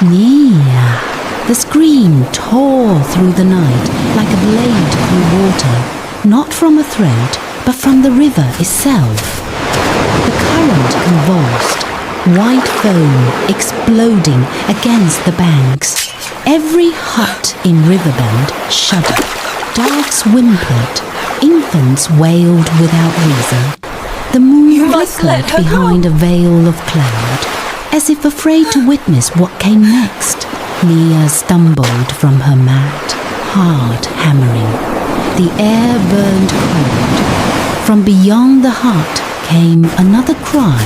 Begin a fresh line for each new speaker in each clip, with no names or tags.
Nia. The scream tore through the night like a blade through water, not from a throat, but from the river itself. The current convulsed, white foam exploding against the banks. Every hut in Riverbend shuddered. Dogs whimpered. Infants wailed without reason. The moon flickered behind a veil of cloud, as if afraid to witness what came next. Nia stumbled from her mat, hard hammering. The air burned cold. From beyond the hut came another cry.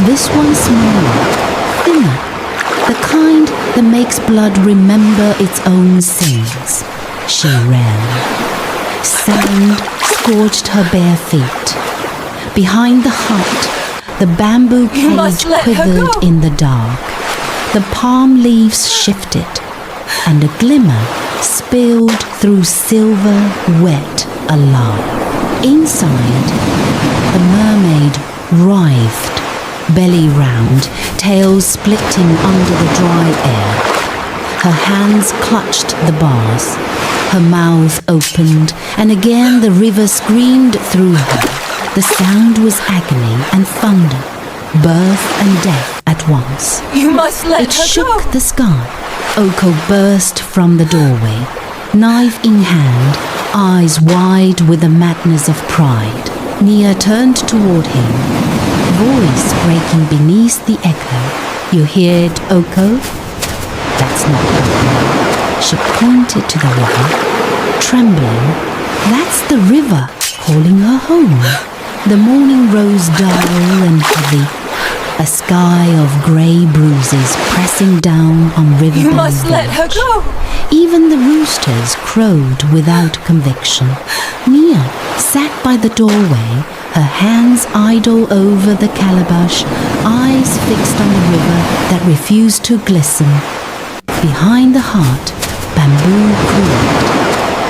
This one smaller, thinner, the kind that makes blood remember its own sins. She ran. Sand scorched her bare feet. Behind the hut, the bamboo cage quivered in the dark. The palm leaves shifted, and a glimmer spilled through silver, wet, alive. Inside, the mermaid writhed, belly round, tail splitting under the dry air. Her hands clutched the bars. Her mouth opened, and again the river screamed through her. The sound was agony and thunder, birth and death at once.
You must let
it
her
shook
go.
the sky. Oko burst from the doorway, knife in hand, eyes wide with the madness of pride. Nia turned toward him, voice breaking beneath the echo. You hear it, Oko? That's not Oko. She pointed to the river, trembling. That's the river calling her home. The morning rose dull and heavy, a sky of grey bruises pressing down on Riverbend
You must
Village.
let her go.
Even the roosters crowed without conviction. Nia sat by the doorway, her hands idle over the calabash, eyes fixed on the river that refused to glisten. Behind the hut, bamboo creaked.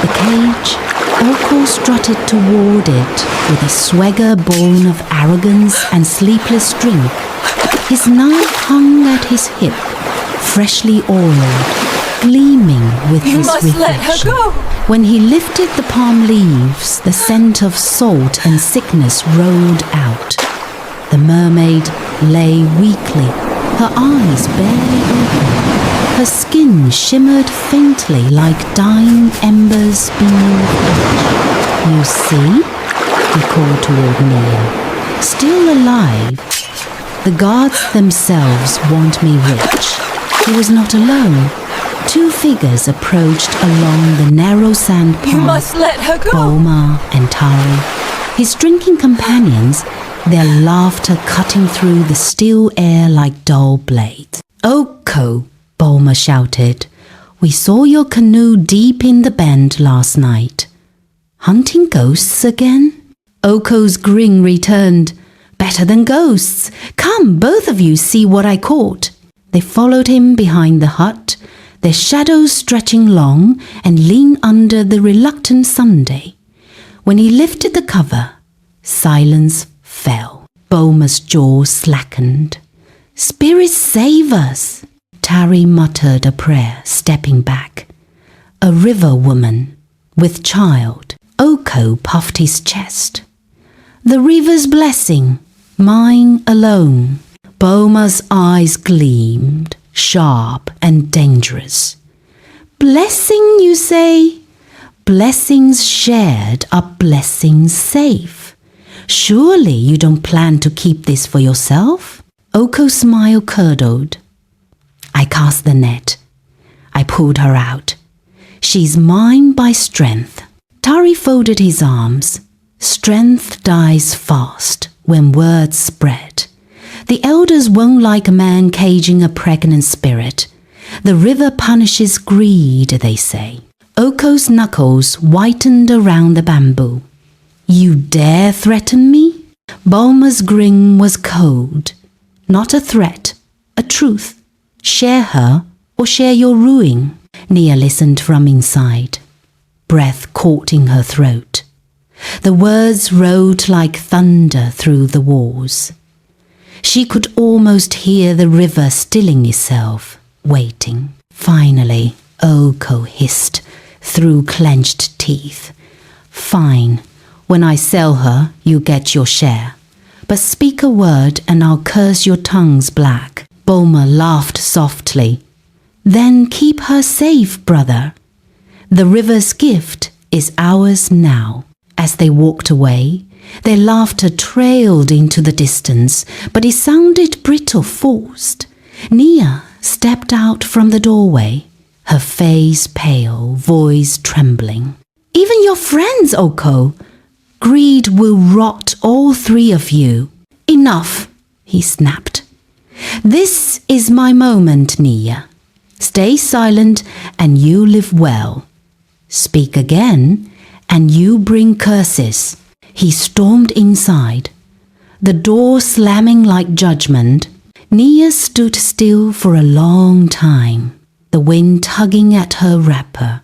The cage, Oko strutted toward it with a swagger born of arrogance and sleepless drink. His knife hung at his hip, freshly oiled, gleaming with
You
his
must let her
reflection.
go.
When he lifted the palm leaves, the scent of salt and sickness rolled out. The mermaid lay weakly, her eyes barely open. Her skin shimmered faintly like dying embers beneath ash. You see? He called toward Nia. Still alive. The gods themselves want me rich. He was not alone. Two figures approached along the narrow sand path.
You must let her go.
Boma and Tari. His drinking companions, their laughter cutting through the still air like dull blades. Oko, Boma shouted. We saw your canoe deep in the bend last night. Hunting ghosts again? Oko's grin returned. Better than ghosts. Come, both of you, see what I caught. They followed him behind the hut, their shadows stretching long and lean under the reluctant Sunday. When he lifted the cover, silence fell. Boma's jaw slackened. Spirits save us! Tari muttered a prayer, stepping back. A river woman, with child. Oko puffed his chest. The river's blessing, mine alone. Boma's eyes gleamed, sharp and dangerous. Blessing, you say? Blessings shared are blessings safe. Surely you don't plan to keep this for yourself? Oko's smile curdled. I cast the net. I pulled her out. She's mine by strength. Tari folded his arms. Strength dies fast when words spread. The elders won't like a man caging a pregnant spirit. The river punishes greed, they say. Oko's knuckles whitened around the bamboo. You dare threaten me? Boma's grin was cold. Not a threat, a truth. Share her or share your ruin. Nia listened from inside. Breath caught in her throat. The words rolled like thunder through the walls. She could almost hear the river stilling itself, waiting. Finally, Oko hissed through clenched teeth. Fine, when I sell her, you get your share. But speak a word and I'll curse your tongues black. Bulmer laughed softly. Then keep her safe, brother. The river's gift is ours now. As they walked away, their laughter trailed into the distance, but it sounded brittle, forced. Nia stepped out from the doorway, her face pale, voice trembling. Even your friends, Oko. Greed will rot all three of you. Enough, he snapped. This is my moment, Nia. Stay silent and you live well. Speak again and you bring curses. He stormed inside, the door slamming like judgment. Nia stood still for a long time, the wind tugging at her wrapper.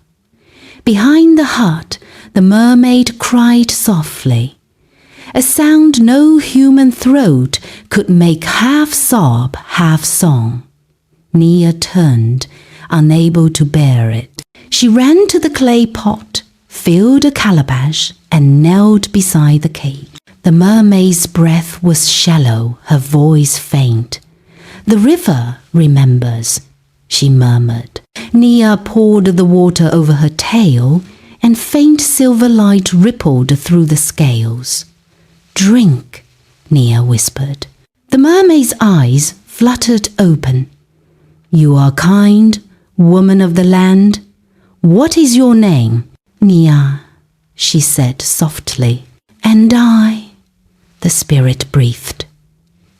Behind the hut, the mermaid cried softly, a sound no human throat could make half sob, half song. Nia turned, unable to bear it. She ran to the clay pot, filled a calabash, and knelt beside the cage. The mermaid's breath was shallow, her voice faint. The river remembers, she murmured. Nia poured the water over her tail, and faint silver light rippled through the scales. Drink, Nia whispered. The mermaid's eyes fluttered open. You are kind, woman of the land. What is your name? Nia, she said softly. And I, the spirit breathed,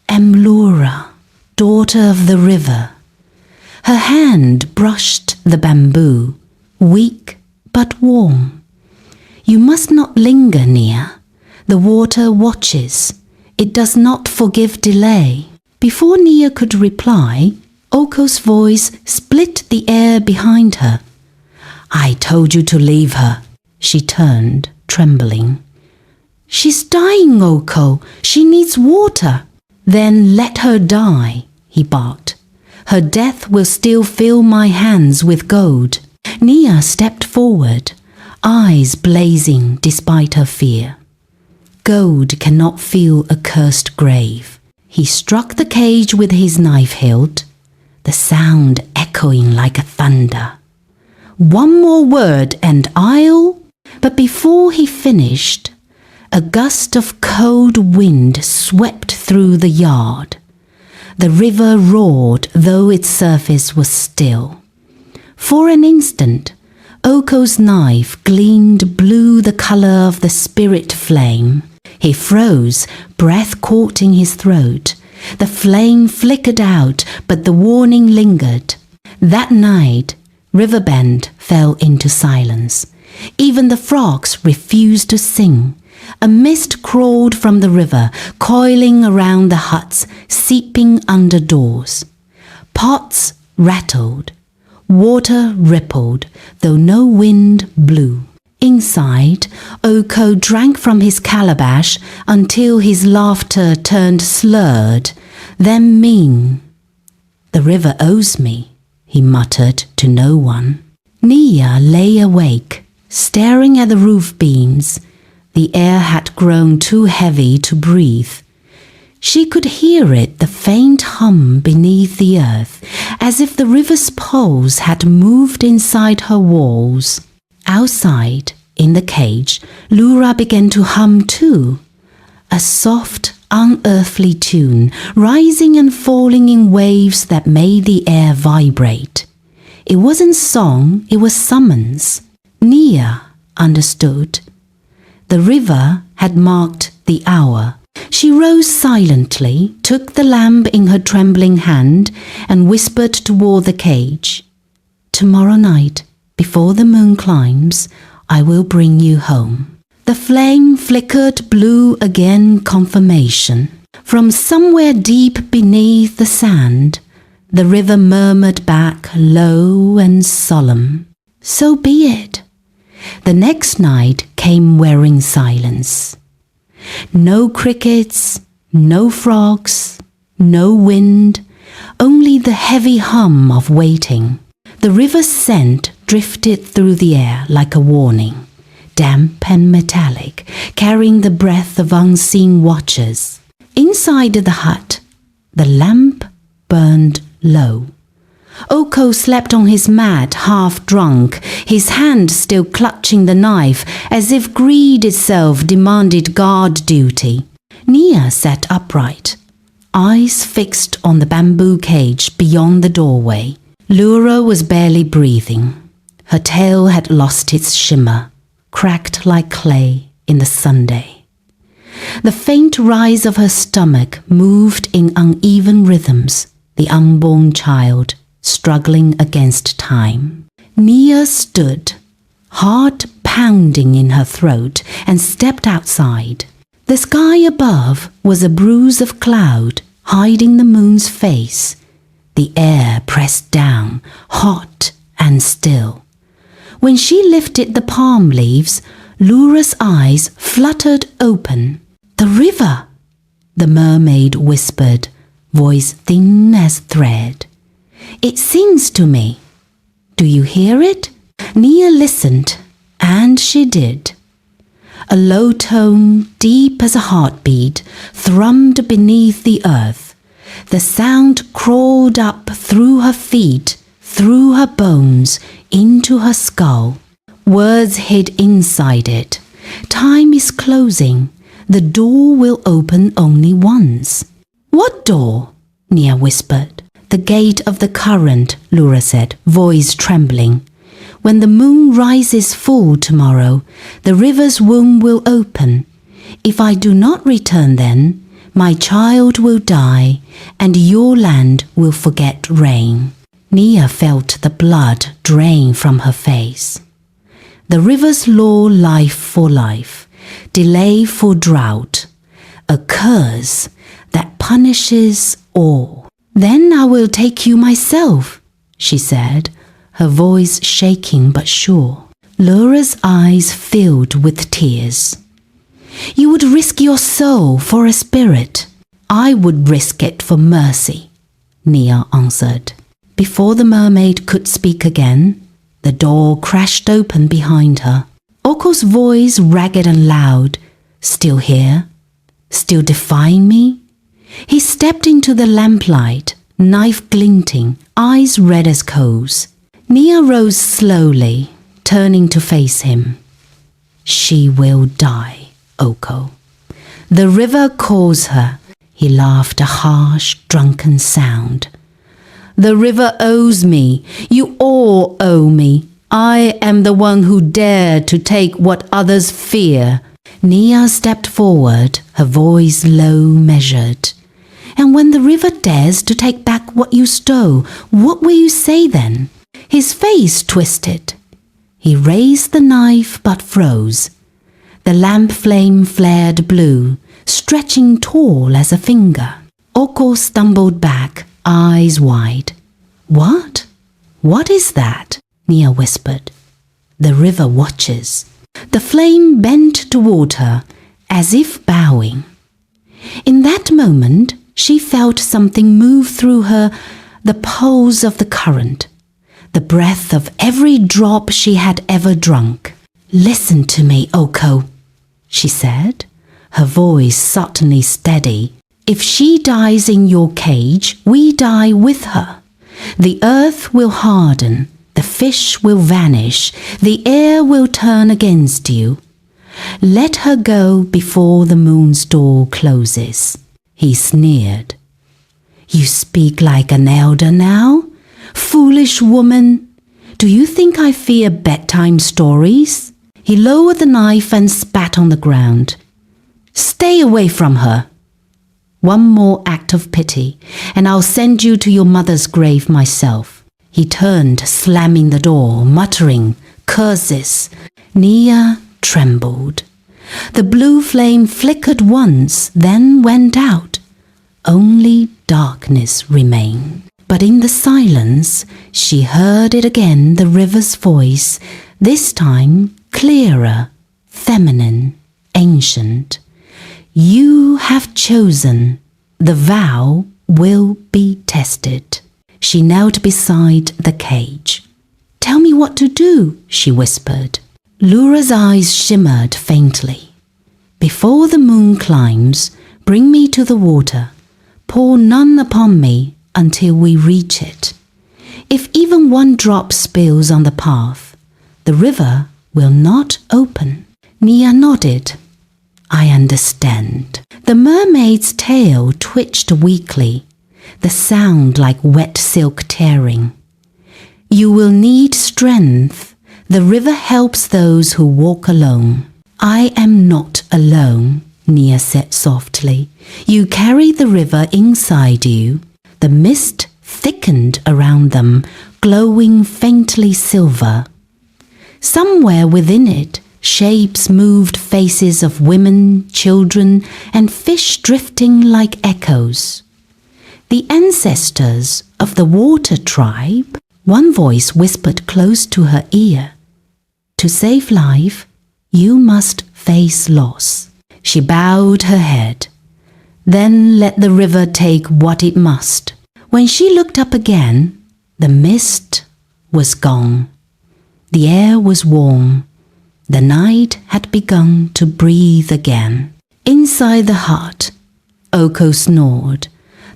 am Laura, daughter of the river. Her hand brushed the bamboo, weak but warm. You must not linger, Nia. The water watches. It does not forgive delay. Before Nia could reply, Oko's voice split the air behind her. I told you to leave her. She turned, trembling. She's dying, Oko. She needs water. Then let her die, he barked. Her death will still fill my hands with gold. Nia stepped forward, eyes blazing despite her fear. Gold cannot fill a cursed grave. He struck the cage with his knife hilt, the sound echoing like a thunder. One more word and I'll... But before he finished, a gust of cold wind swept through the yard. The river roared, though its surface was still. For an instant, Oko's knife gleamed blue, the color of the spirit flame. He froze, breath caught in his throat. The flame flickered out, but the warning lingered. That night, Riverbend fell into silence. Even the frogs refused to sing. A mist crawled from the river, coiling around the huts, seeping under doors. Pots rattled. Water rippled, though no wind blew. Inside, Oko drank from his calabash until his laughter turned slurred, then mean. The river owes me, he muttered to no one. Nia lay awake, staring at the roof beams. The air had grown too heavy to breathe. She could hear it, the faint hum beneath the earth, as if the river's pulse had moved inside her walls. Outside, in the cage, Laura began to hum too, a soft, unearthly tune, rising and falling in waves that made the air vibrate. It wasn't song, it was summons. Nia understood. The river had marked the hour. She rose silently, took the lamp in her trembling hand, and whispered toward the cage. Tomorrow night, before the moon climbs, I will bring you home. The flame flickered blue again, confirmation. From somewhere deep beneath the sand, the river murmured back, low and solemn. So be it. The next night came wearing silence. No crickets, no frogs, no wind, only the heavy hum of waiting. The river's scent drifted through the air like a warning, damp and metallic, carrying the breath of unseen watchers. Inside the hut, the lamp burned low. Oko slept on his mat, half drunk, his hand still clutching the knife, as if greed itself demanded guard duty. Nia sat upright, eyes fixed on the bamboo cage beyond the doorway. Lura was barely breathing. Her tail had lost its shimmer, cracked like clay in the Sunday. The faint rise of her stomach moved in uneven rhythms, the unborn child struggling against time. Nia stood, heart pounding in her throat, and stepped outside. The sky above was a bruise of cloud, hiding the moon's face. The air pressed down, hot and still. When she lifted the palm leaves, Lura's eyes fluttered open. "The river," the mermaid whispered, voice thin as thread. "It sings to me. Do you hear it?" Nia listened, and she did. A low tone, deep as a heartbeat, thrummed beneath the earth. The sound crawled up through her feet, through her bones, into her skull. Words hid inside it. "Time is closing. The door will open only once." "What door?" Nia whispered. "The gate of the current," Lura said, voice trembling. "When the moon rises full tomorrow, the river's womb will open. If I do not return then, my child will die, and your land will forget rain." Nia felt the blood drain from her face. The river's law, life for life, delay for drought, a curse that punishes all. "Then I will take you myself," she said, her voice shaking but sure. Lura's eyes filled with tears. "You would risk your soul for a spirit." "I would risk it for mercy," Nia answered. Before the mermaid could speak again, the door crashed open behind her. Oko's voice, ragged and loud. "Still here? Still defying me?" He stepped into the lamplight, knife glinting, eyes red as coals. Nia rose slowly, turning to face him. "She will die, Oko. The river calls her." He laughed a harsh, drunken sound. "The river owes me. You all owe me. I am the one who dared to take what others fear." Nia stepped forward, her voice low measured. "And when the river dares to take back what you stole, what will you say then?" His face twisted. He raised the knife but froze. The lamp flame flared blue, stretching tall as a finger. Oko stumbled back, eyes wide. "What? What is that?" Nia whispered. "The river watches." The flame bent toward her, as if bowing. In that moment, she felt something move through her, the pulse of the current, the breath of every drop she had ever drunk. "Listen to me, Oko," she said, her voice suddenly steady. "If she dies in your cage, we die with her. The earth will harden, the fish will vanish, the air will turn against you. Let her go before the moon's door closes." He sneered. "You speak like an elder now? Foolish woman! Do you think I fear bedtime stories?" He lowered the knife and spat on the ground. "Stay away from her. One more act of pity, and I'll send you to your mother's grave myself." He turned, slamming the door, muttering curses. Nia trembled. The blue flame flickered once, then went out. Only darkness remained. But in the silence, she heard it again, the river's voice, this time clearer, feminine, ancient. "You have chosen. The vow will be tested. She knelt beside the cage. "Tell me what to do," she whispered. Lura's eyes shimmered faintly. "Before the moon climbs, bring me to the water. Pour none upon me until we reach it. If even one drop spills on the path, the river will not open." Nia nodded. "I understand." The mermaid's tail twitched weakly, the sound like wet silk tearing. "You will need strength. The river helps those who walk alone." "I am not alone," Nia said softly. "You carry the river inside you." The mist thickened around them, glowing faintly silver. Somewhere within it, shapes moved, faces of women, children, and fish drifting like echoes. "The ancestors of the water tribe," one voice whispered close to her ear. "To save life, you must face loss." She bowed her head. "Then let the river take what it must." When she looked up again, the mist was gone. The air was warm. The night had begun to breathe again. Inside the hut, Oko snored,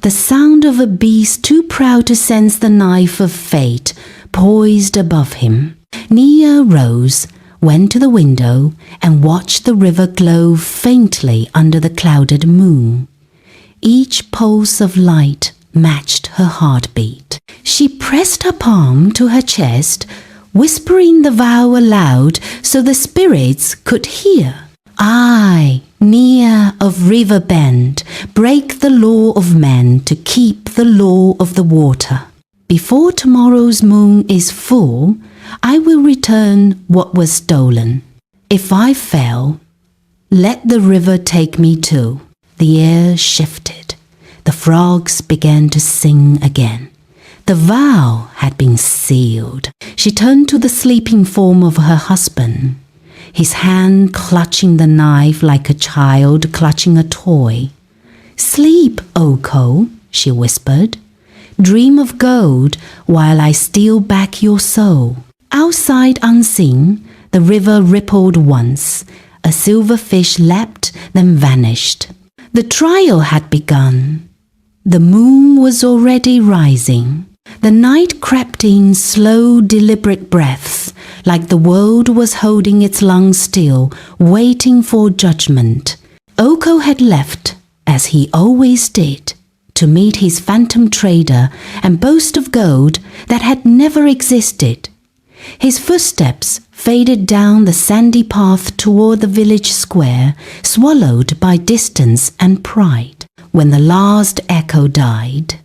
the sound of a beast too proud to sense the knife of fate poised above him. Nia rose, went to the window, and watched the river glow faintly under the clouded moon. Each pulse of light matched her heartbeat. She pressed her palm to her chest, whispering the vow aloud so the spirits could hear. "I, Nia of River Bend, break the law of men to keep the law of the water. Before tomorrow's moon is full, I will return what was stolen. If I fail, let the river take me too." The air shifted. The frogs began to sing again. The vow had been sealed. She turned to the sleeping form of her husband, his hand clutching the knife like a child clutching a toy. "Sleep, Oko," she whispered. "Dream of gold while I steal back your soul." Outside unseen, the river rippled once. A silver fish leapt, then vanished. The trial had begun. The moon was already rising. The night crept in slow, deliberate breaths, like the world was holding its lungs still, waiting for judgment. Oko had left, as he always did, to meet his phantom trader and boast of gold that had never existed. His footsteps faded down the sandy path toward the village square, swallowed by distance and pride. When the last echo died,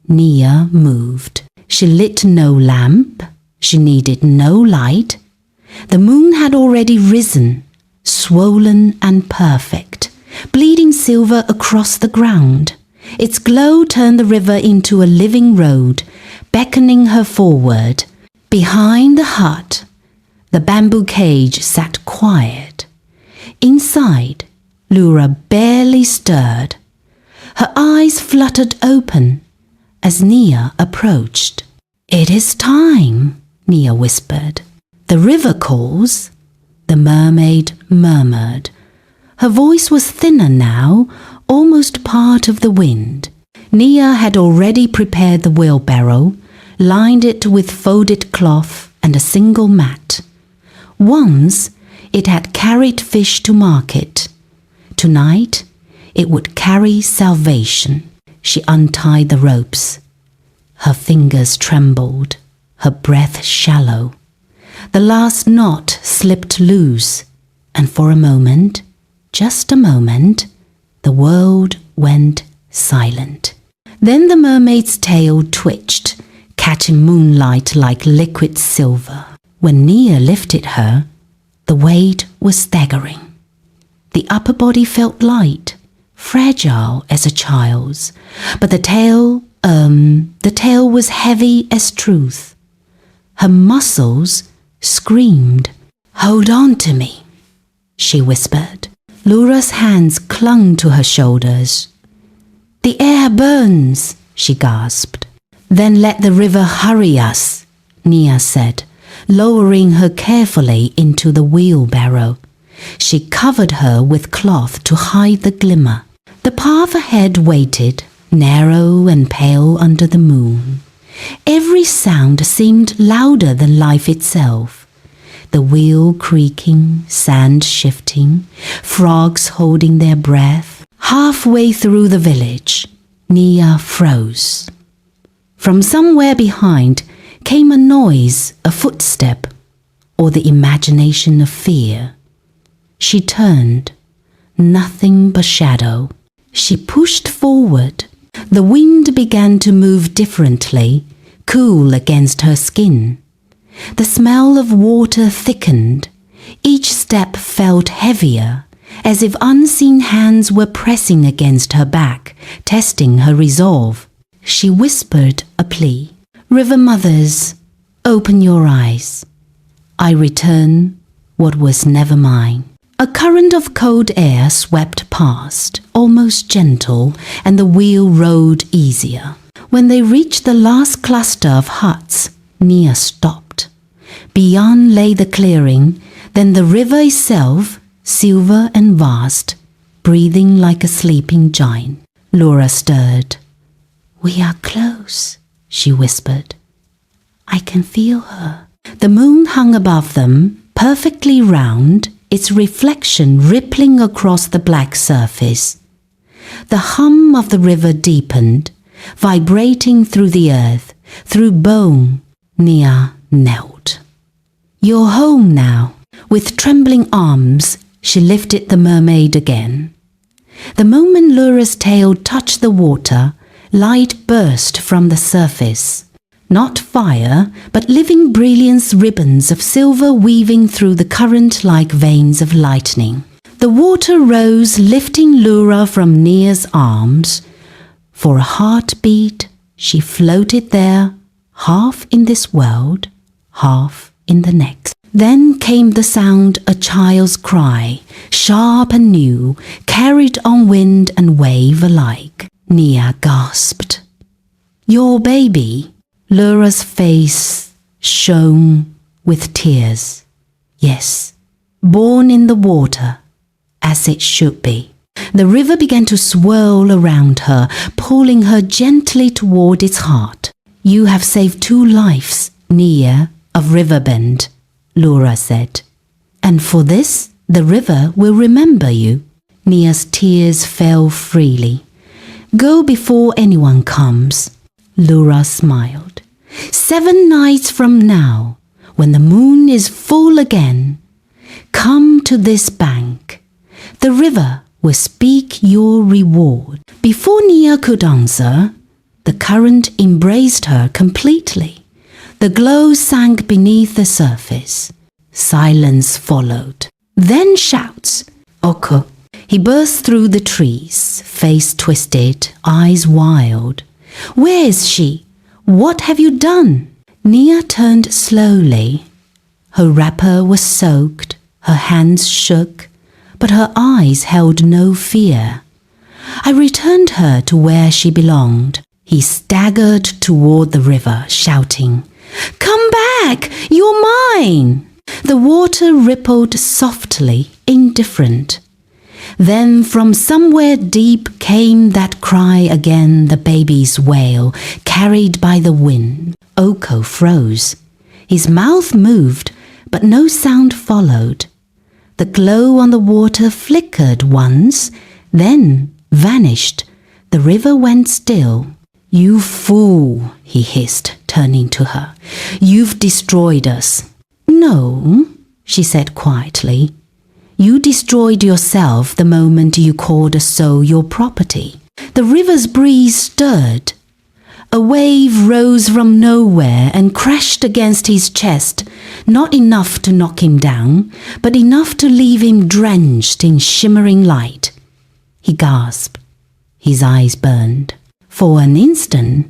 Nia moved. She lit no lamp. She needed no light. The moon had already risen, swollen and perfect, bleeding silver across the ground. Its glow turned the river into a living road, beckoning her forward. Behind the hut, the bamboo cage sat quiet. Inside, Lura barely stirred. Her eyes fluttered open as Nia approached. "It is time," Nia whispered. "The river calls," the mermaid murmured. Her voice was thinner now, almost part of the wind. Nia had already prepared the wheelbarrow, lined it with folded cloth and a single mat. Once it had carried fish to market. Tonight it would carry salvation. She untied the ropes. Her fingers trembled, her breath shallow. The last knot slipped loose, and for a moment, just a moment, the world went silent. Then the mermaid's tail twitched, catching moonlight like liquid silver. When Nia lifted her, the weight was staggering. The upper body felt light, fragile as a child's, but the tail was heavy as truth. Her muscles screamed. "Hold on to me," she whispered. Lura's hands clung to her shoulders. The air burns, she gasped. Then let the river hurry us, Nia said, lowering her carefully into the wheelbarrow. She covered her with cloth to hide the glimmer. The path ahead waited, narrow and pale under the moon. Every sound seemed louder than life itself. The wheel creaking, sand shifting, frogs holding their breath. Halfway through the village, Nia froze. From somewhere behind came a noise, a footstep, or the imagination of fear. She turned, nothing but shadow. She pushed forward. The wind began to move differently, cool against her skin. The smell of water thickened. Each step felt heavier, as if unseen hands were pressing against her back, testing her resolve. She whispered a plea. River mothers, open your eyes. I return what was never mine. A current of cold air swept past, almost gentle, and the wheel rode easier. When they reached the last cluster of huts, Nia stopped. Beyond lay the clearing, then the river itself, silver and vast, breathing like a sleeping giant. Laura stirred. We are close, she whispered. I can feel her. The moon hung above them, perfectly round, its reflection rippling across the black surface. The hum of the river deepened, vibrating through the earth, through bone. Nia knelt. You're home now. With trembling arms, she lifted the mermaid again. The moment Laura's tail touched the water, light burst from the surface. Not fire, but living brilliance ribbons of silver weaving through the current like veins of lightning. The water rose, lifting Laura from Nia's arms. For a heartbeat, she floated there, half in this world, half in the next. Then came the sound a child's cry, sharp and new, carried on wind and wave alike. Nia gasped. Your baby? Laura's face shone with tears. Yes, born in the water, as it should be. The river began to swirl around her, pulling her gently toward its heart. You have saved 2 lives, Nia of Riverbend, Laura said. And for this, the river will remember you. Nia's tears fell freely. Go before anyone comes. Laura smiled. 7 nights from now, when the moon is full again, come to this bank. The river will speak your reward. Before Nia could answer, the current embraced her completely. The glow sank beneath the surface. Silence followed. Then shouts. Oko. He burst through the trees, face twisted, eyes wild. Where is she? What have you done? Nia turned slowly. Her wrapper was soaked, her hands shook, but her eyes held no fear. I returned her to where she belonged. He staggered toward the river, shouting, Come back! You're mine! The water rippled softly, indifferent. Then from somewhere deep came that cry again, the baby's wail, carried by the wind. Oko froze. His mouth moved, but no sound followed. The glow on the water flickered once, then vanished. The river went still. You fool, he hissed, turning to her. You've destroyed us. No, she said quietly. You destroyed yourself the moment you called a soul your property. The river's breeze stirred. A wave rose from nowhere and crashed against his chest, not enough to knock him down, but enough to leave him drenched in shimmering light. He gasped. His eyes burned. For an instant,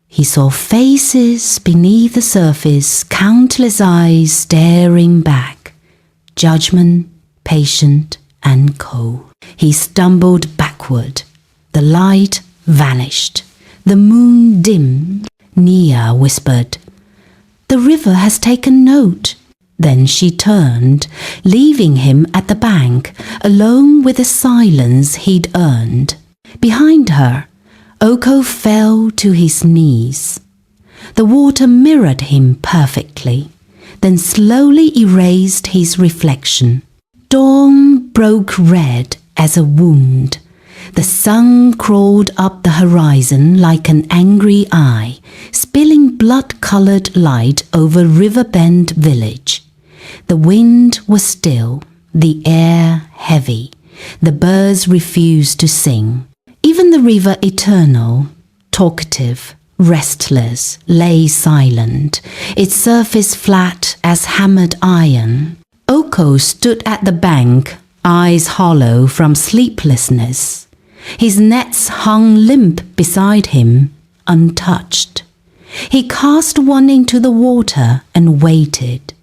he saw faces beneath the surface, countless eyes staring back. Judgment, patient and cold. He stumbled backward. The light vanished. The moon dimmed. Nia whispered, "The river has taken note." Then she turned, leaving him at the bank, alone with the silence he'd earned. Behind her, Oko fell to his knees. The water mirrored him perfectly, then slowly erased his reflection. Dawn broke red as a wound. The sun crawled up the horizon like an angry eye, spilling blood-colored light over Riverbend village. The wind was still, the air heavy. The birds refused to sing. Even the river eternal, talkative, restless, lay silent, its surface flat as hammered iron. Oko stood at the bank, eyes hollow from sleeplessness. His nets hung limp beside him, untouched. He cast one into the water and waited.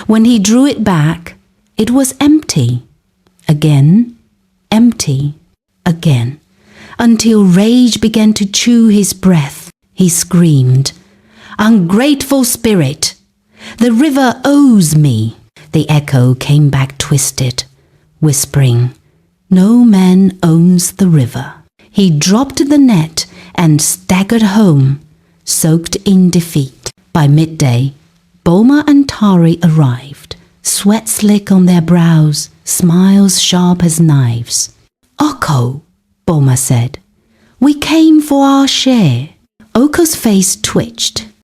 When he drew it back, it was empty. Again, empty, again, until rage began to chew his breath. He screamed, "Ungrateful spirit! The river owes me!" The echo came back twisted, whispering, "No man owns the river." He dropped the net and staggered home, soaked in defeat. By midday, Boma and Tari arrived, sweat slick on their brows, smiles sharp as knives. "Oko," Boma said, "we came for our share." Oko's face twitched.